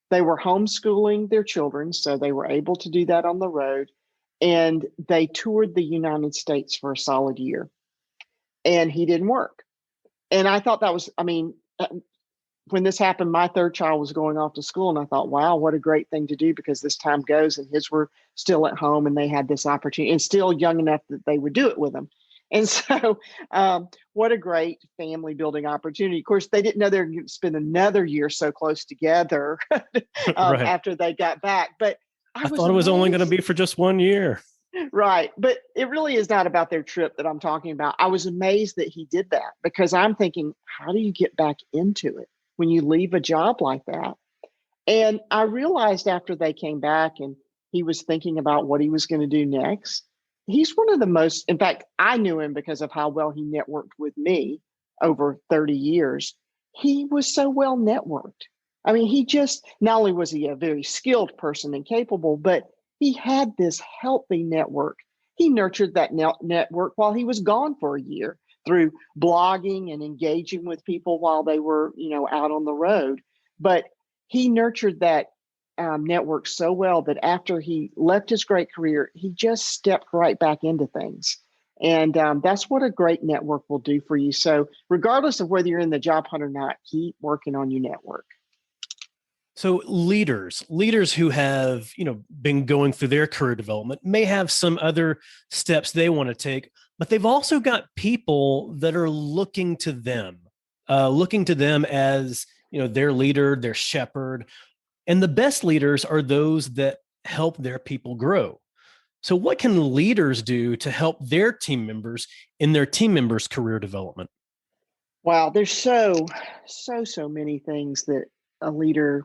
They were homeschooling their children, so they were able to do that on the road. And they toured the United States for a solid year. And he didn't work. And I thought that was, when this happened, my third child was going off to school, and I thought, wow, what a great thing to do, because this time goes and his were still at home and they had this opportunity and still young enough that they would do it with him. And so what a great family building opportunity. Of course, they didn't know they were going to spend another year so close together Right. after they got back. But I thought it was only going to be for just 1 year. Right. But it really is not about their trip that I'm talking about. I was amazed that he did that, because I'm thinking, how do you get back into it when you leave a job like that? And I realized after they came back and he was thinking about what he was going to do next, he's one of the most, in fact, I knew him because of how well he networked with me over 30 years. He was so well networked. He just, not only was he a very skilled person and capable, but he had this healthy network. He nurtured that network while he was gone for a year through blogging and engaging with people while they were, out on the road. But he nurtured that network so well that after he left his great career, he just stepped right back into things. And that's what a great network will do for you. So regardless of whether you're in the job hunt or not, keep working on your network. So leaders who have, been going through their career development may have some other steps they want to take, but they've also got people that are looking to them as, their leader, their shepherd. And the best leaders are those that help their people grow. So what can leaders do to help their team members in their team members' career development? Wow, there's so many things that a leader,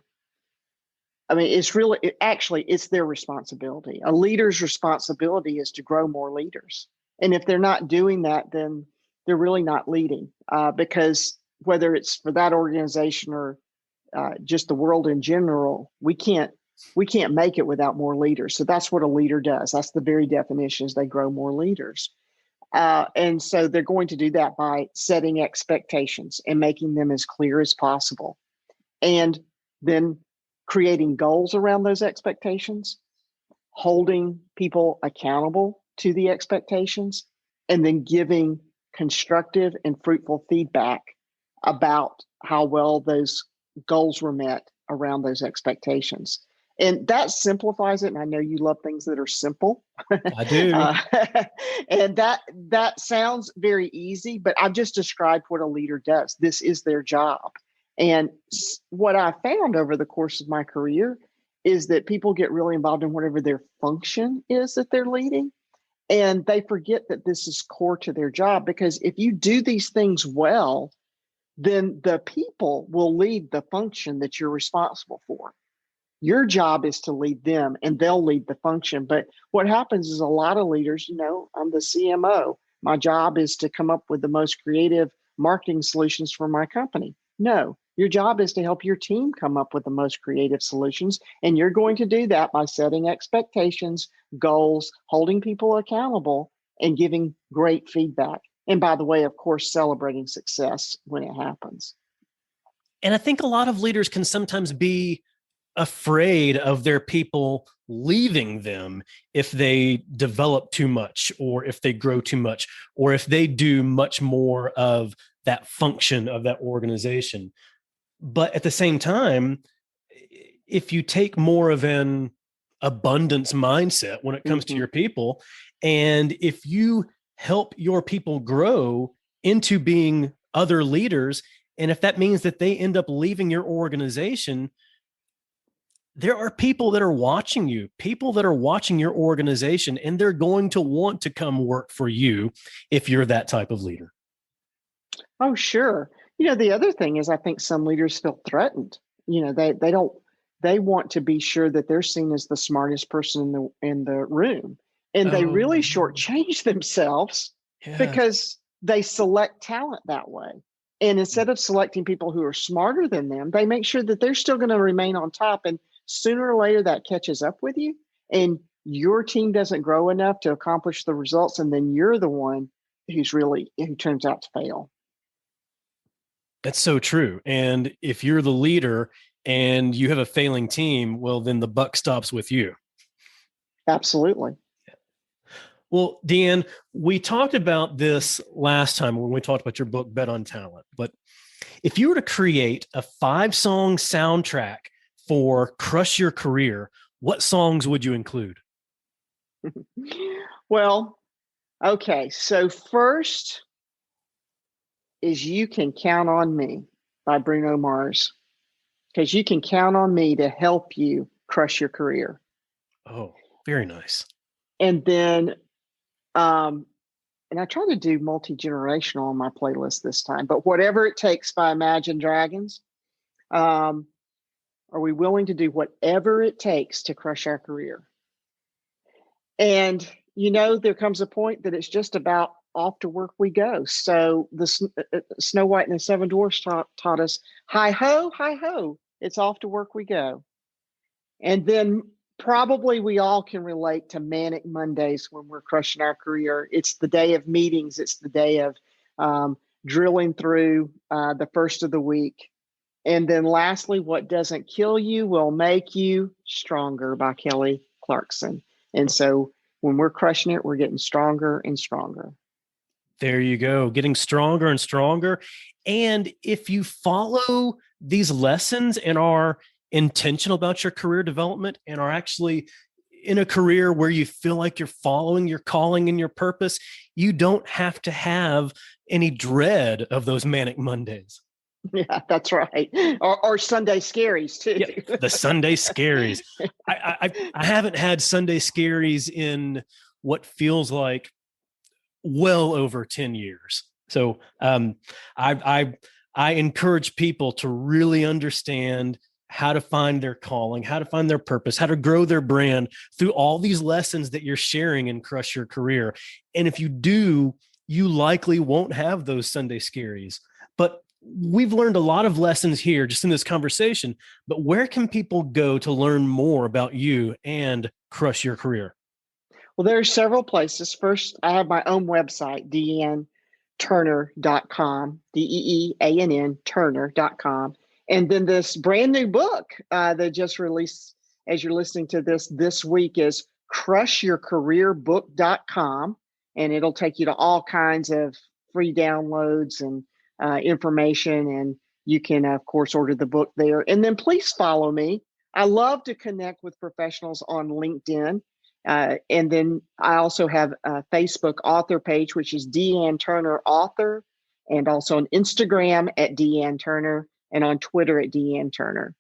it's their responsibility. A leader's responsibility is to grow more leaders. And if they're not doing that, then they're really not leading, because whether it's for that organization or just the world in general, we can't make it without more leaders. So that's what a leader does. That's the very definition, is they grow more leaders. And so they're going to do that by setting expectations and making them as clear as possible. And then creating goals around those expectations, holding people accountable to the expectations, and then giving constructive and fruitful feedback about how well those goals were met around those expectations. And that simplifies it. And I know you love things that are simple. I do. And that sounds very easy, but I've just described what a leader does. This is their job. And what I found over the course of my career is that people get really involved in whatever their function is that they're leading. And they forget that this is core to their job, because if you do these things well, then the people will lead the function that you're responsible for. Your job is to lead them, and they'll lead the function. But what happens is a lot of leaders, I'm the CMO. My job is to come up with the most creative marketing solutions for my company. No, Your job is to help your team come up with the most creative solutions. And you're going to do that by setting expectations, goals, holding people accountable, and giving great feedback. And by the way, of course, celebrating success when it happens. And I think a lot of leaders can sometimes be afraid of their people leaving them if they develop too much, or if they grow too much, or if they do much more of that function of that organization. But at the same time, if you take more of an abundance mindset when it comes to your people, and if you help your people grow into being other leaders, and if that means that they end up leaving your organization, there are people that are watching you, people that are watching your organization, and they're going to want to come work for you if you're that type of leader. Oh, sure. The other thing is, I think some leaders feel threatened. They want to be sure that they're seen as the smartest person in the room. And they really shortchange themselves because they select talent that way. And instead of selecting people who are smarter than them, they make sure that they're still going to remain on top. And sooner or later that catches up with you, and your team doesn't grow enough to accomplish the results. And then you're the one who turns out to fail. That's so true. And if you're the leader and you have a failing team, well, then the buck stops with you. Absolutely. Well, Deanne, we talked about this last time when we talked about your book, Bet on Talent. But if you were to create a 5-song soundtrack for Crush Your Career, what songs would you include? Well, okay. So first is You Can Count on Me by Bruno Mars, because you can count on me to help you crush your career. Oh, very nice. And then, and I try to do multi-generational on my playlist this time, but Whatever It Takes by Imagine Dragons. Are we willing to do whatever it takes to crush our career? And, there comes a point that it's just about off to work we go. So the Snow White and the Seven Dwarfs taught us, hi ho, it's off to work we go. And then probably we all can relate to Manic Mondays when we're crushing our career. It's the day of meetings. It's the day of drilling through the first of the week. And then lastly, What Doesn't Kill You Will Make You Stronger by Kelly Clarkson. And so when we're crushing it, we're getting stronger and stronger. There you go, getting stronger and stronger. And if you follow these lessons and are intentional about your career development and are actually in a career where you feel like you're following your calling and your purpose, you don't have to have any dread of those Manic Mondays. Yeah, that's right. Or Sunday scaries too. Yeah, the Sunday scaries. I haven't had Sunday scaries in what feels like well over 10 years. So I encourage people to really understand how to find their calling, how to find their purpose, how to grow their brand through all these lessons that you're sharing in Crush Your Career. And if you do, you likely won't have those Sunday scaries. But we've learned a lot of lessons here just in this conversation, but where can people go to learn more about you and Crush Your Career? Well, there are several places. First, I have my own website, deanneturner.com, DEEANN Turner.com. And then this brand new book that just released, as you're listening to this week, is crushyourcareerbook.com. And it'll take you to all kinds of free downloads and information, and you can, of course, order the book there. And then please follow me. I love to connect with professionals on LinkedIn. And then I also have a Facebook author page, which is Deanne Turner Author, and also on Instagram at Deanne Turner and on Twitter at Deanne Turner.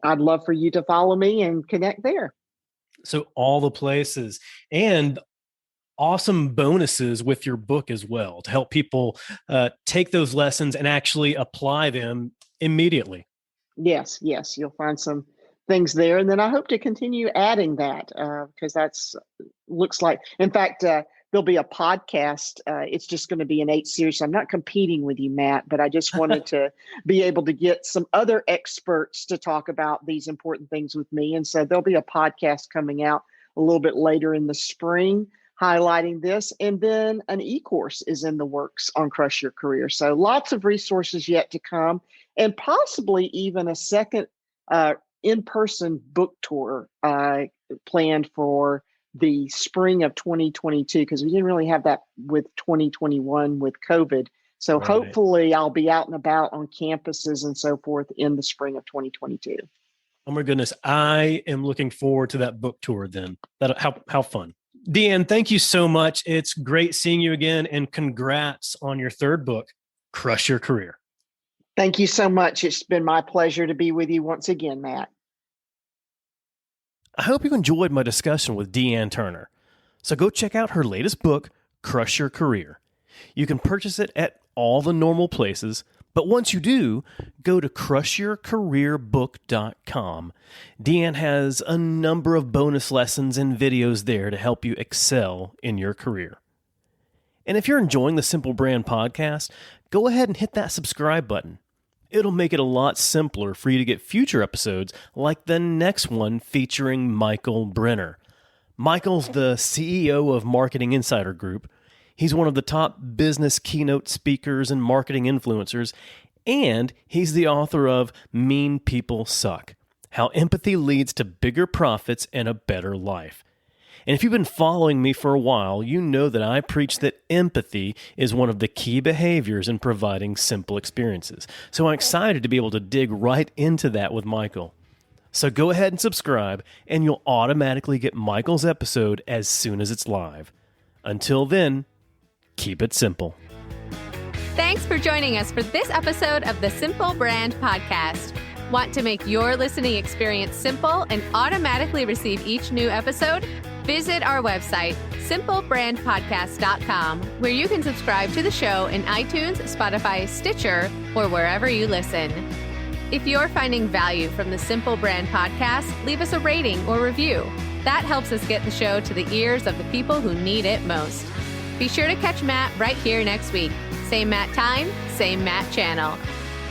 I'd love for you to follow me and connect there. So all the places, and awesome bonuses with your book as well to help people take those lessons and actually apply them immediately. Yes. You'll find some things there. And then I hope to continue adding that because looks like, in fact, there'll be a podcast. It's just going to be an 8 series. So I'm not competing with you, Matt, but I just wanted to be able to get some other experts to talk about these important things with me. And so there'll be a podcast coming out a little bit later in the spring highlighting this. And then an e-course is in the works on Crush Your Career. So lots of resources yet to come, and possibly even a second in-person book tour planned for the spring of 2022, because we didn't really have that with 2021 with COVID. So Right. Hopefully I'll be out and about on campuses and so forth in the spring of 2022. Oh my goodness. I am looking forward to that book tour then. How fun. Deanne, thank you so much. It's great seeing you again, and congrats on your third book, Crush Your Career. Thank you so much. It's been my pleasure to be with you once again, Matt. I hope you enjoyed my discussion with Deanne Turner. So go check out her latest book, Crush Your Career. You can purchase it at all the normal places, but once you do, go to crushyourcareerbook.com. Deanne has a number of bonus lessons and videos there to help you excel in your career. And if you're enjoying the Simple Brand podcast, go ahead and hit that subscribe button. It'll make it a lot simpler for you to get future episodes like the next one featuring Michael Brenner. Michael's the CEO of Marketing Insider Group. He's one of the top business keynote speakers and marketing influencers, and he's the author of Mean People Suck: How Empathy Leads to Bigger Profits and a Better Life. And if you've been following me for a while, you know that I preach that empathy is one of the key behaviors in providing simple experiences. So I'm excited to be able to dig right into that with Michael. So go ahead and subscribe, and you'll automatically get Michael's episode as soon as it's live. Until then, keep it simple. Thanks for joining us for this episode of the Simple Brand Podcast. Want to make your listening experience simple and automatically receive each new episode? Visit our website, simplebrandpodcast.com, where you can subscribe to the show in iTunes, Spotify, Stitcher, or wherever you listen. If you're finding value from the Simple Brand Podcast, leave us a rating or review. That helps us get the show to the ears of the people who need it most. Be sure to catch Matt right here next week. Same Matt time, same Matt channel.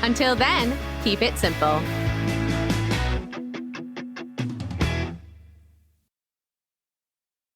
Until then, keep it simple.